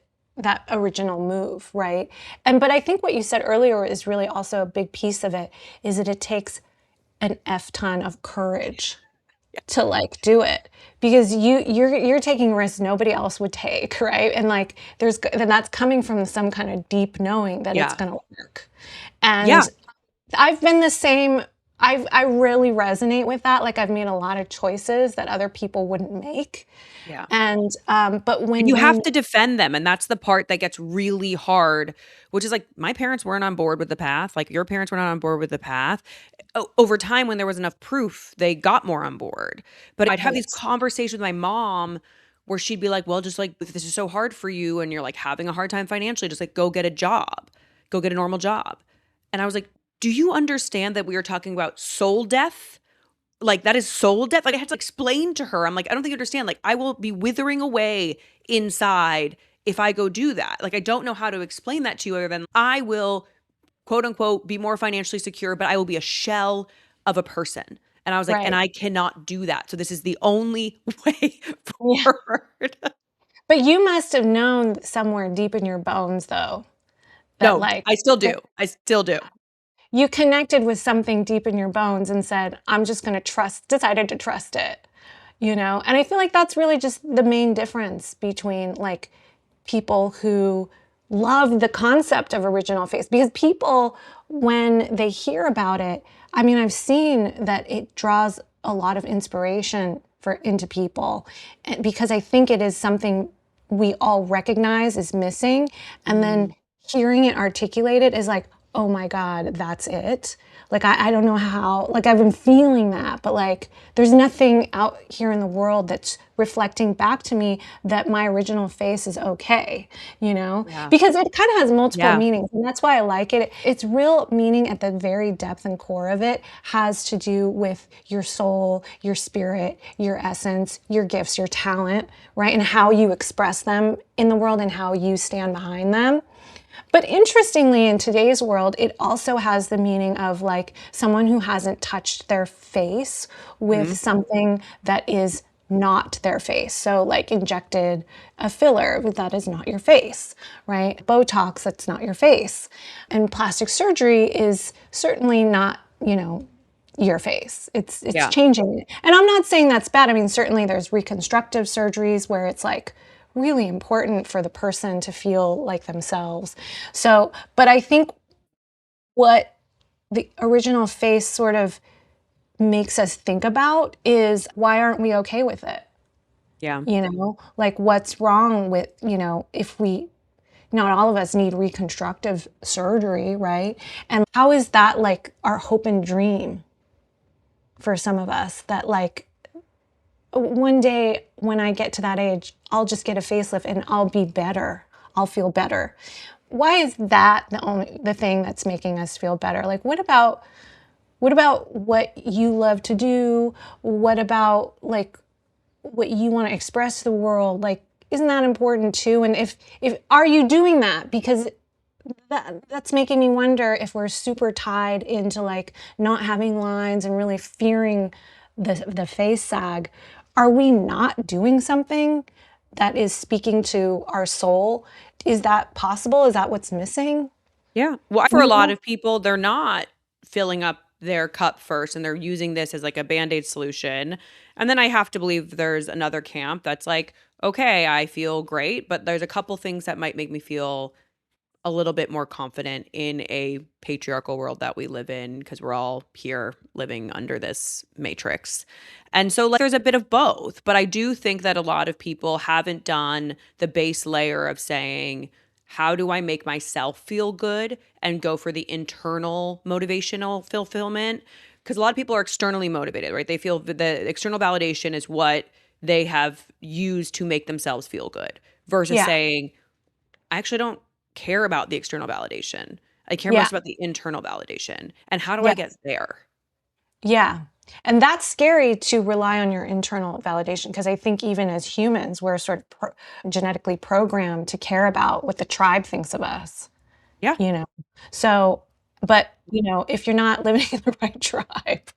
original move, right? But I think what you said earlier is really also a big piece of it is that it takes an F ton of courage to like do it because you're taking risks nobody else would take, right? And like then that's coming from some kind of deep knowing that it's Yeah. going to work. Yeah. And I've been the same. I really resonate with that. Like I've made a lot of choices that other people wouldn't make. Yeah. And but And when you have you to defend them. And that's the part that gets really hard, which is like my parents weren't on board with the path. Like your parents were not on board with the path. Over time, when there was enough proof, they got more on board. But I'd have these right, conversations with my mom where she'd be like, well, just like, if this is so hard for you and you're like having a hard time financially, just like go get a job, go get a normal job. And I was like, do you understand that we are talking about soul death? Like that is soul death. Like I had to explain to her, I'm like, I don't think you understand. Like I will be withering away inside if I go do that. Like I don't know how to explain that to you other than I will quote unquote be more financially secure, but I will be a shell of a person. And I was like, and right. I cannot do that. So this is the only way Yeah. forward. But you must have known somewhere deep in your bones though that No, like I still do. I still do. you connected with something deep in your bones and said, I'm just going to decided to trust it, And I feel like that's really just the main difference between like people who love the concept of original face because people, when they hear about it, I mean, I've seen that it draws a lot of inspiration into people, because I think it is something we all recognize is missing, and then hearing it articulated is like, oh my God, that's it. Like, I don't know how, like, I've been feeling that, but like, there's nothing out here in the world that's reflecting back to me that my original face is okay, Yeah. because it kind of has multiple Yeah. meanings. And that's why I like it. Its real meaning at the very depth and core of it has to do with your soul, your spirit, your essence, your gifts, your talent, right? And how you express them in the world and how you stand behind them. But interestingly, in today's world, it also has the meaning of like someone who hasn't touched their face with something that is not their face. So like injected a filler, that is not your face, right? Botox, that's not your face. And plastic surgery is certainly not, your face. It's Yeah. changing. And I'm not saying that's bad. I mean, certainly there's reconstructive surgeries where it's like really important for the person to feel like themselves. So, but I think what the original face sort of makes us think about is, why aren't we okay with it? Yeah. Like, what's wrong with, if we, not all of us need reconstructive surgery, right? And how is that like our hope and dream for some of us, that like one day when I get to that age, I'll just get a facelift and I'll be better. I'll feel better. Why is that the thing that's making us feel better? Like, what about what you love to do? What about like what you want to express to the world? Like, isn't that important too? And if are you doing that? Because that's making me wonder if we're super tied into like not having lines and really fearing the face sag. Are we not doing something that is speaking to our soul? Is that possible? Is that what's missing? Yeah. Well, for a lot of people, they're not filling up their cup first and they're using this as like a band-aid solution. And then I have to believe there's another camp that's like, okay, I feel great, but there's a couple things that might make me feel a little bit more confident in a patriarchal world that we live in, because we're all here living under this matrix. And so like there's a bit of both, but I do think that a lot of people haven't done the base layer of saying, how do I make myself feel good and go for the internal motivational fulfillment? Because a lot of people are externally motivated, right? They feel the external validation is what they have used to make themselves feel good, versus Yeah. saying, I actually don't care about the external validation. I care Yeah. most about the internal validation. And how do I Yeah. get there? Yeah. And that's scary, to rely on your internal validation, because I think even as humans, we're sort of genetically programmed to care about what the tribe thinks of us, Yeah. you know? So, but, if you're not living in the right tribe.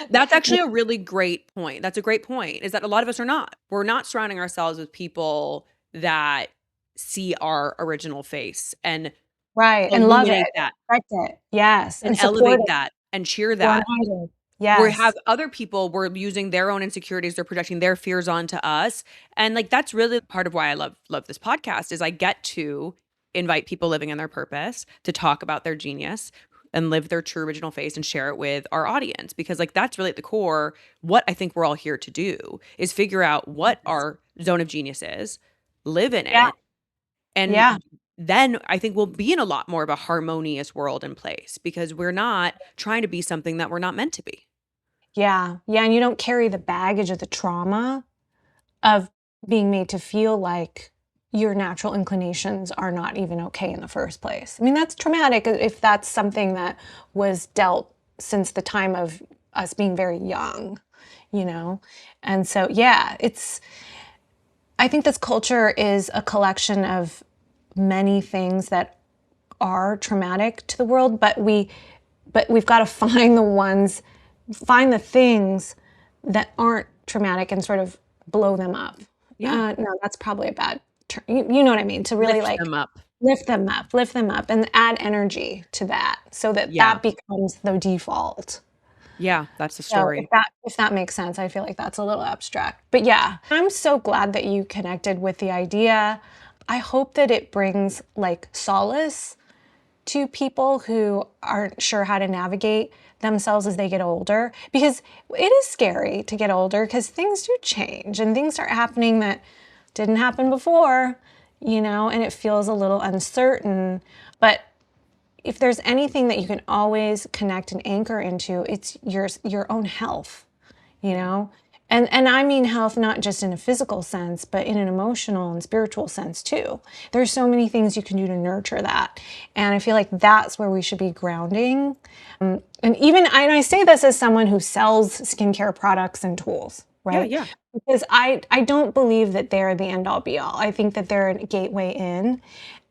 That's actually a really great point. That's a great point, is that a lot of us are not. We're not surrounding ourselves with people that see our original face and Right. And love it, illuminate that respect it. Yes. and And support elevate it. that and cheer Go that. unhided. We have Yes. other people, we're using their own insecurities, they're projecting their fears onto us. And like that's really part of why I love this podcast, is I get to invite people living in their purpose to talk about their genius and live their true original face and share it with our audience, because like that's really at the core what I think we're all here to do, is figure out what our zone of genius is, live in Yeah. it, and Yeah. then I think we'll be in a lot more of a harmonious world and place, because we're not trying to be something that we're not meant to be. Yeah. Yeah. And you don't carry the baggage of the trauma of being made to feel like your natural inclinations are not even okay in the first place. I mean, that's traumatic if that's something that was dealt since the time of us being very young, you know? And so, yeah, I think this culture is a collection of many things that are traumatic to the world, but we've got to find the things that aren't traumatic and sort of blow them up. Yeah. No, that's probably a bad term. You know what I mean? To really Lift like them up. lift them up and add energy to that, so that Yeah. that becomes the default. Yeah, that's the So story. if that makes sense, I feel like that's a little abstract. But yeah, I'm so glad that you connected with the idea. I hope that it brings like solace to people who aren't sure how to navigate themselves as they get older, because it is scary to get older because things do change and things start happening that didn't happen before, and it feels a little uncertain. But if there's anything that you can always connect and anchor into, it's your own health, you know? And I mean health not just in a physical sense, but in an emotional and spiritual sense too. There's so many things you can do to nurture that. And I feel like that's where we should be grounding. And I say this as someone who sells skincare products and tools, Yeah, right? yeah. Because I don't believe that they're the end all be all. I think that they're a gateway in,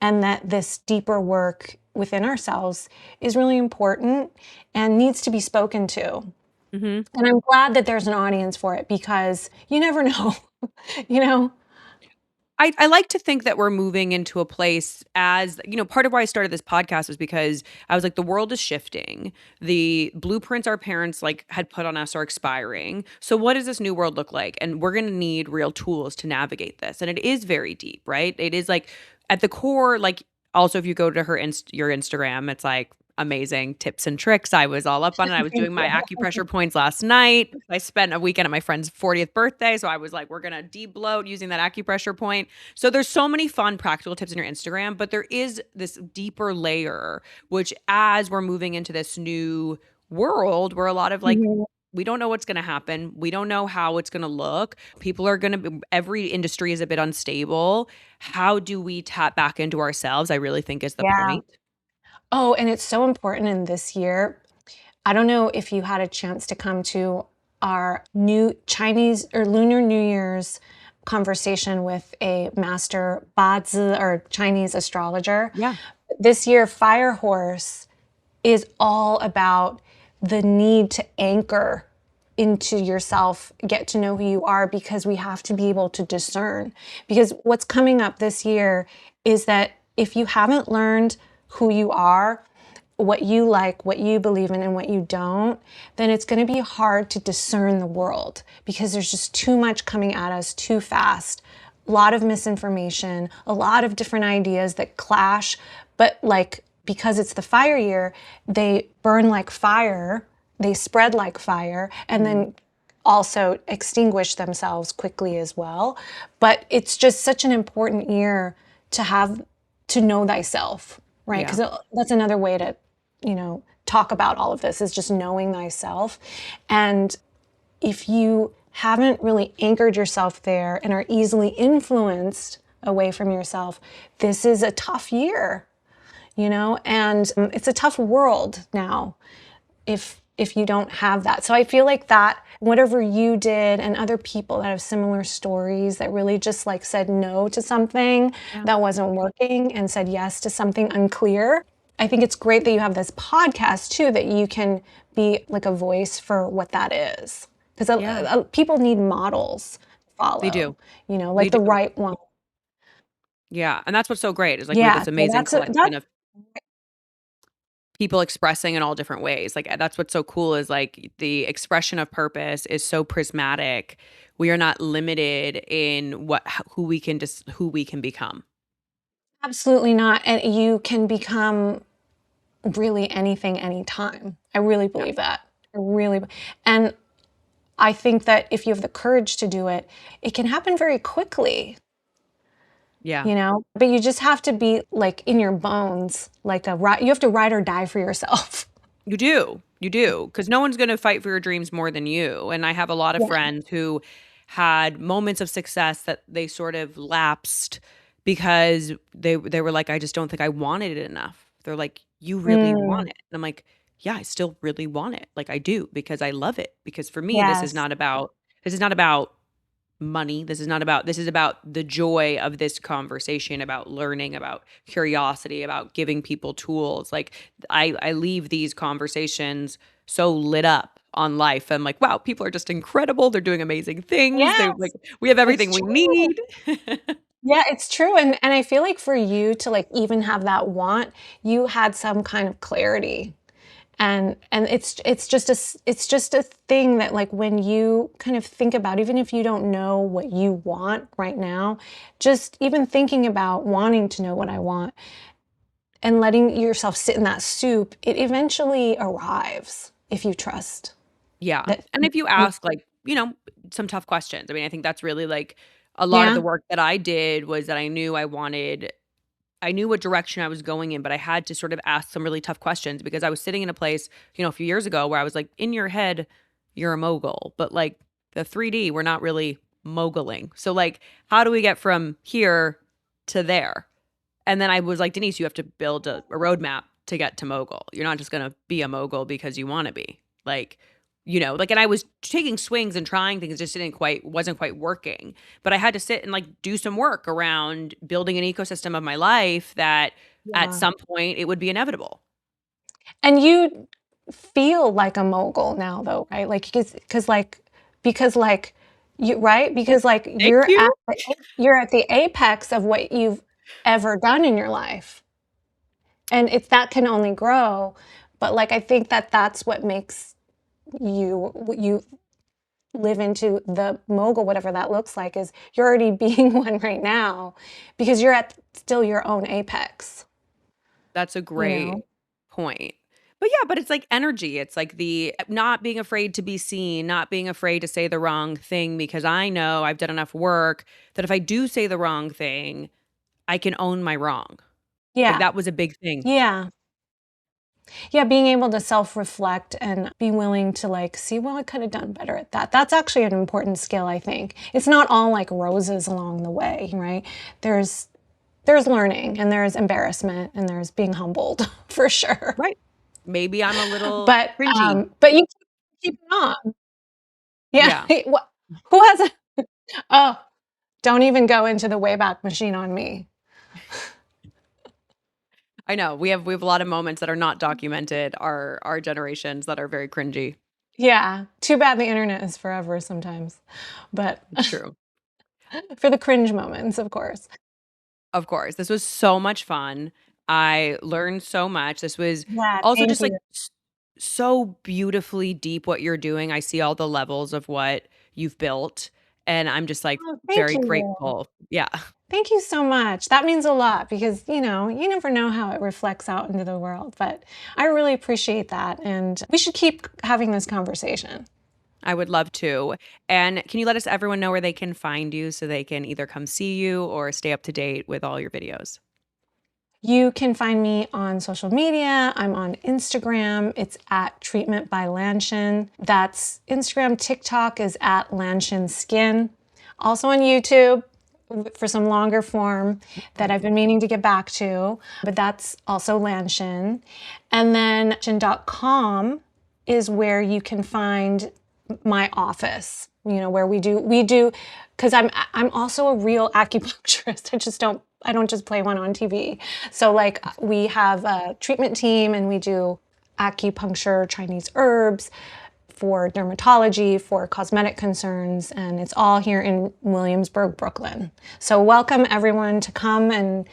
and that this deeper work within ourselves is really important and needs to be spoken to. Hmm. And I'm glad that there's an audience for it because you never know, you know? I like to think that we're moving into a place as, part of why I started this podcast was because I was like, the world is shifting. The blueprints our parents like had put on us are expiring. So what does this new world look like? And we're going to need real tools to navigate this. And it is very deep, right? It is like at the core, like also if you go to your Instagram, it's like amazing tips and tricks. I was all up on it. I was Thank doing my you. acupressure points last night. I spent a weekend at my friend's 40th birthday. So I was like, we're going to de-bloat using that acupressure point. So there's so many fun practical tips in your Instagram, but there is this deeper layer, which as we're moving into this new world where a lot of like, Mhm. we don't know what's going to happen. We don't know how it's going to look. People are going to be, every industry is a bit unstable. How do we tap back into ourselves? I really think is the Yeah. point. Oh, and it's so important in this year. I don't know if you had a chance to come to our new Chinese or Lunar New Year's conversation with a master Bazi or Chinese astrologer. Yeah. This year, Fire Horse is all about the need to anchor into yourself, get to know who you are, because we have to be able to discern. Because what's coming up this year is that if you haven't learned who you are, what you like, what you believe in, and what you don't, then it's going to be hard to discern the world because there's just too much coming at us too fast. A lot of misinformation, a lot of different ideas that clash, but like because it's the fire year, they burn like fire, they spread like fire, and then also extinguish themselves quickly as well. But it's just such an important year to know thyself, right? Yeah. Because that's another way to, talk about all of this is just knowing thyself. And if you haven't really anchored yourself there and are easily influenced away from yourself, this is a tough year, and it's a tough world now if you don't have that. So I feel like that whatever you did and other people that have similar stories that really just like said no to something that wasn't working and said yes to something unclear. I think it's great that you have this podcast too, that you can be like a voice for what that is. Because Yeah. people need models to They follow, do. They like the do. right one. Yeah. And that's what's so great is like we have Yeah, this so amazing collection that's of people expressing in all different ways. Like that's what's so cool is like the expression of purpose is so prismatic. We are not limited in who we can become. absolutely not. And you can become really anything, anytime. I really Yeah. believe that. I really, and I think that if you have the courage to do it, it can happen very quickly, Yeah. But you just have to be like in your bones, like you have to ride or die for yourself. You do. You do. Because no one's going to fight for your dreams more than you. And I have a lot of Yeah. friends who had moments of success that they sort of lapsed because they were like, I just don't think I wanted it enough. They're like, you really want Mm, it. And I'm like, yeah, I still really want it. Like I do because I love it. Because for me, yes. this is not about money. This is about the joy of this conversation, about learning, about curiosity, about giving people tools. Like I leave these conversations so lit up on life. I'm like, wow, people are just incredible. They're doing amazing things. They're like, Yes, we have it's everything we true. need. Yeah, it's true. And I feel like for you to like even have that want, you had some kind of clarity. And it's just a thing that like when you kind of think about, even if you don't know what you want right now, just even thinking about wanting to know what I want, and letting yourself sit in that soup, it eventually arrives if you trust Yeah. that. And if you ask, like, some tough questions. I mean, I think that's really like a lot of the Yeah. work that I did was that I knew what direction I was going in, but I had to sort of ask some really tough questions because I was sitting in a place, a few years ago where I was like, in your head, you're a mogul, but like the 3D, we're not really moguling. So, like, how do we get from here to there? And then I was like, Denise, you have to build a roadmap to get to mogul. You're not just going to be a mogul because you want to be. Like, and I was taking swings and trying things, just wasn't quite working. But I had to sit and like do some work around building an ecosystem of my life that at Yeah. some point it would be inevitable. And you feel like a mogul now though, right? Like because you right? Because like Thank you. you're at the apex of what you've ever done in your life. And it's that can only grow, but like I think that that's what makes you live into the mogul, whatever that looks like, is you're already being one right now because you're at still your own apex, That's a you great know? point. But yeah, but it's like energy. It's like the not being afraid to be seen, not being afraid to say the wrong thing because I know I've done enough work that if I do say the wrong thing, I can own my wrong. Like Yeah. that was a big thing. Yeah. Yeah, being able to self-reflect and be willing to like see, well, I could have done better at that. That's actually an important skill, I think. It's not all like roses along the way, right? There's there's learning and there's embarrassment and there's being humbled for sure. Right. Maybe I'm a little But cringy. but you keep it on. Yeah. Yeah. Who has a oh, don't even go into the Wayback Machine on me. I know. We have a lot of moments that are not documented, our generations that are very cringy. Yeah. Too bad the internet is forever sometimes. But It's true. for the cringe moments, of course. Of course. This was so much fun. I learned so much. This was Yeah, also thank just like you. so beautifully deep what you're doing. I see all the levels of what you've built and I'm just like Oh, thank very you. grateful. Yeah. Thank you so much. That means a lot because, you never know how it reflects out into the world. But I really appreciate that. And we should keep having this conversation. I would love to. And can you let us everyone know where they can find you so they can either come see you or stay up to date with all your videos? You can find me on social media. I'm on Instagram. It's at Treatment by Lanshin. That's Instagram. TikTok is at Lanshin Skin. Also on YouTube for some longer form that I've been meaning to get back to, but that's also Lanshin. And then Lanshin.com is where you can find my office, where we do because I'm also a real acupuncturist. I don't just play one on TV. So like we have a treatment team and we do acupuncture, Chinese herbs for dermatology, for cosmetic concerns, and it's all here in Williamsburg, Brooklyn. So welcome everyone to come and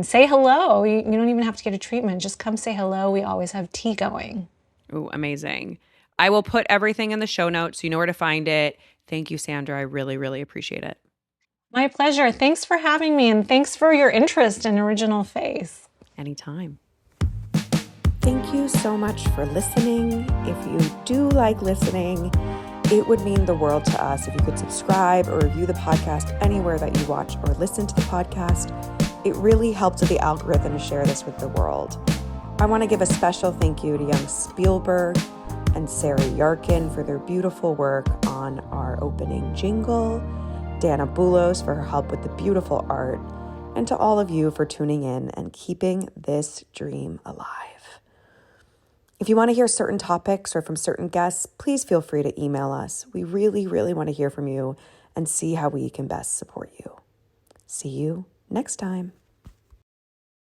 say hello. You don't even have to get a treatment, just come say hello. We always have tea going. Oh, amazing. I will put everything in the show notes so you know where to find it. Thank you, Sandra. I really, really appreciate it. My pleasure. Thanks for having me and thanks for your interest in Original Face. Anytime. Thank you so much for listening. If you do like listening, it would mean the world to us if you could subscribe or review the podcast anywhere that you watch or listen to the podcast. It really helps with the algorithm to share this with the world. I want to give a special thank you to young Spielberg and Sarah Yarkin for their beautiful work on our opening jingle, Dana Boulos for her help with the beautiful art, and to all of you for tuning in and keeping this dream alive. If you want to hear certain topics or from certain guests, please feel free to email us. We really, really want to hear from you and see how we can best support you. See you next time.